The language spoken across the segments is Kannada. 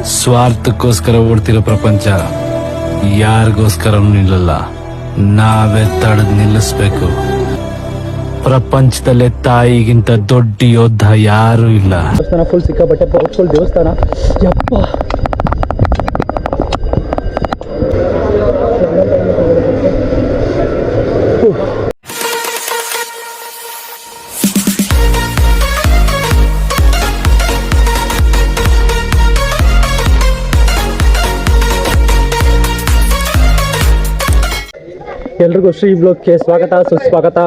ಸ್ವಾರ್ಥಕ್ಕೋಸ್ಕರ ಓಡ್ತಿರೋ ಪ್ರಪಂಚ ಯಾರಿಗೋಸ್ಕರ ನಿಲ್ಲಲ್ಲ. ನಾವೇ ತಡೆದು ನಿಲ್ಲಿಸ್ಬೇಕು. ಪ್ರಪಂಚದಲ್ಲೇ ತಾಯಿಗಿಂತ ದೊಡ್ಡ ಯೋಧ ಯಾರು ಇಲ್ಲ. ದೇವಸ್ಥಾನ ಫುಲ್ ಸಿಕ್ಕಾಪಟ್ಟೆ ಪವರ್ಫುಲ್ ದೇವಸ್ಥಾನ. ಯಪ್ಪ, ಎಲ್ರಿಗೂ ಶ್ರೀ ಬ್ಲಾಗ್ಗೆ ಸ್ವಾಗತ ಸುಸ್ವಾಗತ.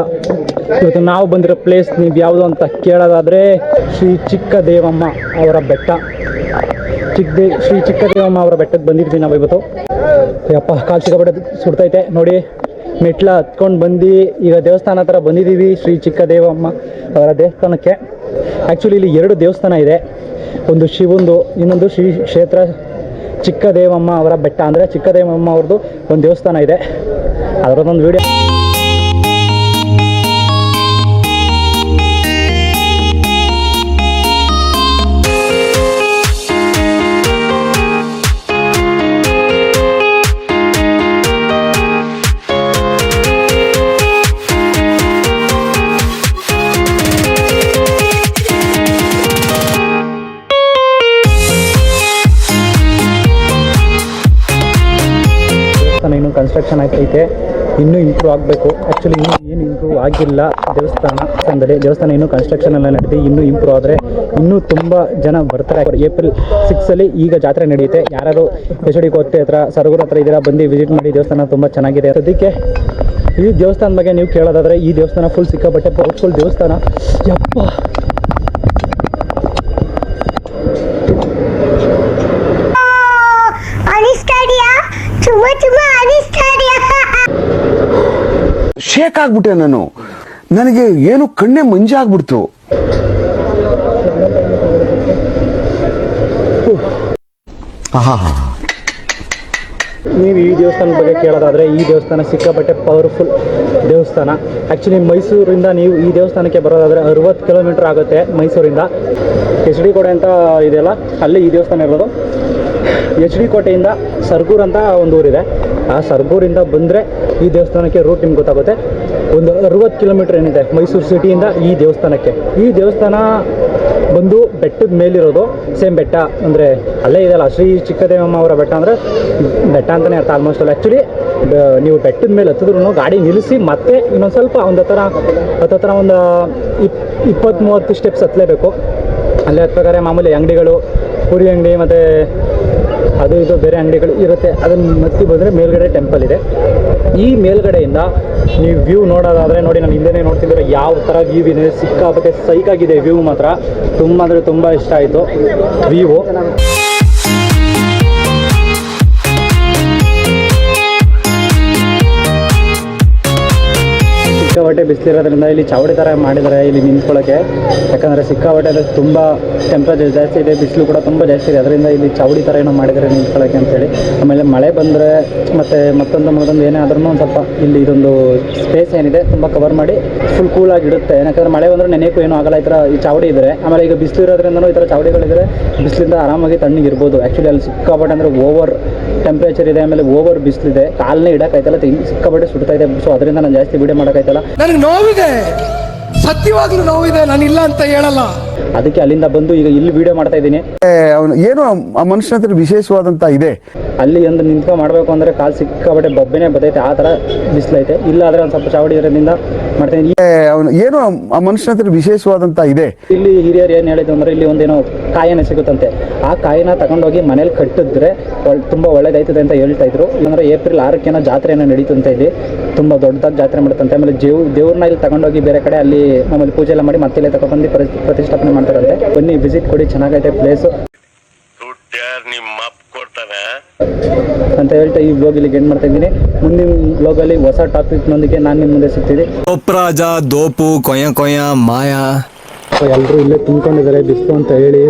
ಇವತ್ತು ನಾವು ಬಂದಿರೋ ಪ್ಲೇಸ್ ನೀವು ಯಾವುದು ಅಂತ ಕೇಳೋದಾದರೆ ಶ್ರೀ ಚಿಕ್ಕದೇವಮ್ಮ ಅವರ ಬೆಟ್ಟ. ಶ್ರೀ ಚಿಕ್ಕದೇವಮ್ಮ ಅವರ ಬೆಟ್ಟಕ್ಕೆ ಬಂದಿದ್ವಿ ನಾವು ಇವತ್ತು. ಯಪ್ಪ, ಕಾಲು ಸಿಕ್ಕಾಪಟ್ಟೆ ಸುಡ್ತೈತೆ ನೋಡಿ. ಮೆಟ್ಲ ಹತ್ಕೊಂಡು ಬಂದು ಈಗ ದೇವಸ್ಥಾನ ಹತ್ರ ಬಂದಿದ್ದೀವಿ, ಶ್ರೀ ಚಿಕ್ಕದೇವಮ್ಮ ಅವರ ದೇವಸ್ಥಾನಕ್ಕೆ. ಆ್ಯಕ್ಚುಲಿ ಇಲ್ಲಿ 2 ದೇವಸ್ಥಾನ ಇದೆ, ಒಂದು ಶಿವಂದು, ಇನ್ನೊಂದು ಶ್ರೀ ಕ್ಷೇತ್ರ ಚಿಕ್ಕದೇವಮ್ಮ ಅವರ ಬೆಟ್ಟ. ಅಂದರೆ ಚಿಕ್ಕದೇವಮ್ಮ ಅವ್ರದ್ದು ಒಂದು ದೇವಸ್ಥಾನ ಇದೆ, ಅದರದ್ದೊಂದು ವಿಡಿಯೋ. ಇನ್ನು ಕನ್ಸ್ಟ್ರಕ್ಷನ್ ಆಗ್ತೈತೆ, ಇನ್ನೂ ಇಂಪ್ರೂವ್ ಆಗಬೇಕು. ಆ್ಯಕ್ಚುಲಿ ಇನ್ನೂ ಏನು ಇಂಪ್ರೂವ್ ಆಗಿಲ್ಲ ದೇವಸ್ಥಾನ ಇನ್ನೂ ಕನ್ಸ್ಟ್ರಕ್ಷನ್ ಎಲ್ಲ ನಡೆದು ಇನ್ನೂ ಇಂಪ್ರೂವ್ ಆದರೆ ಇನ್ನೂ ತುಂಬ ಜನ ಬರ್ತಾರೆ. ಏಪ್ರಿಲ್ 6 ಈಗ ಜಾತ್ರೆ ನಡೆಯುತ್ತೆ. ಯಾರು HOD ಕೋಟೆ ಹತ್ರ ಸರಗೂರು ಹತ್ರ ಇದ್ದೀರಾ, ಬಂದು ವಿಸಿಟ್ ಮಾಡಿ. ದೇವಸ್ಥಾನ ತುಂಬ ಚೆನ್ನಾಗಿದೆ. ಅದಕ್ಕೆ ಈ ದೇವಸ್ಥಾನದ ಬಗ್ಗೆ ನೀವು ಕೇಳೋದಾದರೆ ಈ ದೇವಸ್ಥಾನ ಫುಲ್ ಸಿಕ್ಕಾಪಟ್ಟೆ ಪವರ್ಫುಲ್ ದೇವಸ್ಥಾನ. ಯಪ್ಪ, ಶೇಕ್ ಆಗ್ಬಿಟ್ಟೆ ನಾನು. ನನಗೆ ಏನು ಕಣ್ಣೆ ಮಂಜಾಗ್ಬಿಡ್ತು. ನೀವು ಈ ದೇವಸ್ಥಾನದ ಬಗ್ಗೆ ಕೇಳೋದಾದರೆ ಈ ದೇವಸ್ಥಾನ ಸಿಕ್ಕಾಪಟ್ಟೆ ಪವರ್ಫುಲ್ ದೇವಸ್ಥಾನ. ಆ್ಯಕ್ಚುಲಿ ಮೈಸೂರಿಂದ ನೀವು ಈ ದೇವಸ್ಥಾನಕ್ಕೆ ಬರೋದಾದರೆ 60 ಕಿಲೋಮೀಟರ್ ಆಗುತ್ತೆ ಮೈಸೂರಿಂದ. HOD ಕೋಟೆ ಅಂತ ಇದೆಯಲ್ಲ, ಅಲ್ಲಿ ಈ ದೇವಸ್ಥಾನ ಇರೋದು. HOD ಕೋಟೆಯಿಂದ ಸರಗೂರು ಅಂತ ಒಂದು ಊರಿದೆ, ಆ ಸರಗೂರಿಂದ ಬಂದರೆ ಈ ದೇವಸ್ಥಾನಕ್ಕೆ ರೂಟ್ ನಿಮ್ಗೆ ಗೊತ್ತಾಗುತ್ತೆ. ಒಂದು 60 ಕಿಲೋಮೀಟರ್ ಏನಿದೆ ಮೈಸೂರು ಸಿಟಿಯಿಂದ ಈ ದೇವಸ್ಥಾನಕ್ಕೆ. ಈ ದೇವಸ್ಥಾನ ಬಂದು ಬೆಟ್ಟದ ಮೇಲಿರೋದು, ಸೇಮ್ ಬೆಟ್ಟ ಅಂದರೆ ಅಲ್ಲೇ ಇದೆಯಲ್ಲ ಶ್ರೀ ಚಿಕ್ಕದೇವಮ್ಮ ಅವರ ಬೆಟ್ಟ. ಅಂದರೆ ಬೆಟ್ಟ ಅಂತಲೇ ಅರ್ಥ ಆಲ್ಮೋಸ್ಟ್ ಅಲ್ಲ. ಆ್ಯಕ್ಚುಲಿ ನೀವು ಬೆಟ್ಟದ ಮೇಲೆ ಹತ್ತಿದ್ರು ಗಾಡಿ ನಿಲ್ಲಿಸಿ ಮತ್ತೆ ಇನ್ನೊಂದು ಸ್ವಲ್ಪ ಒಂದು ಹತ್ರ ಒಂದು 20-30 ಸ್ಟೆಪ್ಸ್ ಹತ್ತಲೇಬೇಕು. ಅಲ್ಲೇ ಹತ್ಬೇಕಾದ್ರೆ ಮಾಮೂಲಿ ಅಂಗಡಿಗಳು, ಪುರಿ ಅಂಗಡಿ ಮತ್ತು ಅದು ಇದು ಬೇರೆ ಅಂಗಡಿಗಳು ಇರುತ್ತೆ. ಅದನ್ನು ಮತ್ತಿ ಬಂದರೆ ಮೇಲ್ಗಡೆ ಟೆಂಪಲ್ ಇದೆ. ಈ ಮೇಲ್ಗಡೆಯಿಂದ ನೀವು ವ್ಯೂ ನೋಡೋದಾದರೆ ನೋಡಿ, ನಾನು ಹಿಂದೆ ನೋಡ್ತಿದ್ರೆ ಯಾವ ಥರ ವ್ಯೂ ಇದೆ. ಸಿಕ್ಕಾಪಟ್ಟೆ ಸೈಕಾಗಿದೆ ವ್ಯೂ ಮಾತ್ರ. ತುಂಬ ಅಂದರೆ ತುಂಬ ಇಷ್ಟ ಆಯಿತು ವ್ಯೂ. ಸಿಕ್ಕಾಪಟ್ಟೆ ಬಿಸಿಲಿರೋದ್ರಿಂದ ಇಲ್ಲಿ ಚಾವಡಿ ಥರ ಮಾಡಿದ್ದಾರೆ ಇಲ್ಲಿ ನಿಂತ್ಕೊಳ್ಳೋಕ್ಕೆ. ಯಾಕಂದರೆ ಸಿಕ್ಕಾಪಟ್ಟೆ ಅಂದರೆ ತುಂಬ ಟೆಂಪ್ರೇಚರ್ ಜಾಸ್ತಿ ಇದೆ, ಬಿಸಿಲು ಕೂಡ ತುಂಬ ಜಾಸ್ತಿ ಇದೆ. ಅದರಿಂದ ಇಲ್ಲಿ ಚಾವಡಿ ಥರ ಏನೋ ಮಾಡಿದ್ದಾರೆ ನಿಂತ್ಕೊಳ್ಳೋಕ್ಕೆ ಅಂತೇಳಿ. ಆಮೇಲೆ ಮಳೆ ಬಂದರೆ ಮತ್ತು ಮತ್ತೊಂದು ಏನೇ ಆದ್ರೂ ಒಂದು ಸ್ವಲ್ಪ ಇಲ್ಲಿ ಇದೊಂದು ಸ್ಪೇಸ್ ಏನಿದೆ ತುಂಬ ಕವರ್ ಮಾಡಿ ಫುಲ್ ಕೂಲಾಗಿ ಇಡುತ್ತೆ. ಯಾಕಂದರೆ ಮಳೆ ಬಂದರೆ ನೆನೆಯಕ್ಕೂ ಏನೂ ಆಗಲ್ಲ ಈ ಚೌಡಿ ಇದ್ದರೆ. ಆಮೇಲೆ ಈಗ ಬಿಸಿಲು ಇರೋದ್ರಿಂದನೂ ಈ ಥರ ಚಾವಡಿಗಳಿದ್ರೆ ಬಿಸಿಲಿಂದ ಆರಾಮಾಗಿ ತಣ್ಣಗಿರ್ಬೋದು. ಆ್ಯಕ್ಚುಲಿ ಅಲ್ಲಿ ಸಿಕ್ಕಾಪಟ್ಟೆ ಅಂದರೆ ಓವರ್ ಟೆಂಪ್ರೇಚರ್ ಇದೆ, ಆಮೇಲೆ ಓವರ್ ಬಿಸಿಲಿದೆ, ಕಾಲನ್ನೇ ಇಡೋಕ್ಕಾಯ್ತಲ್ಲ, ಸಿಕ್ಕಾಪಟ್ಟೆ ಸುಡ್ತಾ ಇದೆ. ಸೊ ಅದರಿಂದ ನಾನು ಜಾಸ್ತಿ ವಿಡಿಯೋ ಮಾಡೋಕ್ಕಾಯ್ತಲ್ಲ. ನನಗೆ ನೋವಿದೆ, ಸತ್ಯವಾಗ್ಲೂ ನೋವಿದೆ, ನಾನು ಇಲ್ಲ ಅಂತ ಹೇಳಲ್ಲ. ಅದಕ್ಕೆ ಅಲ್ಲಿಂದ ಬಂದು ಈಗ ಇಲ್ಲಿ ವಿಡಿಯೋ ಮಾಡ್ತಾ ಇದ್ದೀನಿ. ಏನೋ ಆ ಮನುಷ್ಯನ ಹತ್ರ ವಿಶೇಷವಾದಂತ ಇದೆ. ಅಲ್ಲಿ ಒಂದು ನಿಂತ್ಕೊಂಡು ಮಾಡಬೇಕು ಅಂದರೆ ಕಾಲು ಸಿಕ್ಕಾಪಟ್ಟೆ ಬಬ್ಬೆನೇ ಬರ್ತೈತೆ, ಆ ಥರ ಬಿಸಿಲೈತೆ. ಇಲ್ಲಾದರೆ ಒಂದು ಸ್ವಲ್ಪ ಚಾವಡಿ ಇರೋದ್ರಿಂದ ಮಾಡ್ತೀನಿ. ಏನೋ ಆ ಮನುಷ್ಯನ ಹತ್ರ ವಿಶೇಷವಾದಂತ ಇದೆ. ಇಲ್ಲಿ ಹಿರಿಯರು ಏನು ಹೇಳಿದ್ರು ಅಂದರೆ ಇಲ್ಲಿ ಒಂದೇನೋ ಕಾಯಿನ ಸಿಗುತ್ತಂತೆ. ಆ ಕಾಯಿನ ತಗೊಂಡೋಗಿ ಮನೇಲಿ ಕಟ್ಟಿದ್ರೆ ತುಂಬ ಒಳ್ಳೇದಾಯ್ತದೆ ಅಂತ ಹೇಳ್ತಾ ಇದ್ರು. ಅಂದರೆ ಏಪ್ರಿಲ್ 6 ಜಾತ್ರೆ ಏನೋ ನಡೀತಂತೆ. ಇಲ್ಲಿ ತುಂಬ ದೊಡ್ಡದಾಗಿ ಜಾತ್ರೆ ಮಾಡುತ್ತಂತೆ. ಆಮೇಲೆ ದೇವ್ರನ್ನ ಇಲ್ಲಿ ತಗೊಂಡೋಗಿ ಬೇರೆ ಕಡೆ ಅಲ್ಲಿ ಆಮೇಲೆ ಪೂಜೆ ಎಲ್ಲ ಮಾಡಿ ಮತ್ತೆ ಇಲ್ಲಿ ತಗೊಂಡ್ಬಂದು ಪ್ರತಿಷ್ಠಾಪನೆ ಮಾಡ್ತಾರಂತೆ. ಬನ್ನಿ ವಿಸಿಟ್ ಕೊಡಿ, ಚೆನ್ನಾಗೈತೆ ಪ್ಲೇಸು ಅಂತ ಹೇಳ್ತಾ ಈ ಬ್ಲಾಗ್ ಇಲ್ಲಿ ಎಂಡ್ ಮಾಡ್ತಾ ಇದ್ದೀನಿ. ಮುಂದಿನ ಬ್ಲಾಗಲ್ಲಿ ಹೊಸ ಟಾಪಿಕ್ನೊಂದಿಗೆ ನಾನು ನಿಮ್ಮ ಮುಂದೆ ಸಿಗ್ತೀನಿ. ರಾಜ ದೋಪು ಕೊಯ ಕೊಯ ಮಾಯಾ ಎಲ್ಲರೂ ಇಲ್ಲೇ ತುಂಬ್ಕೊಂಡಿದ್ದಾರೆ ಬಿಸ್ಲು ಅಂತ ಹೇಳಿ.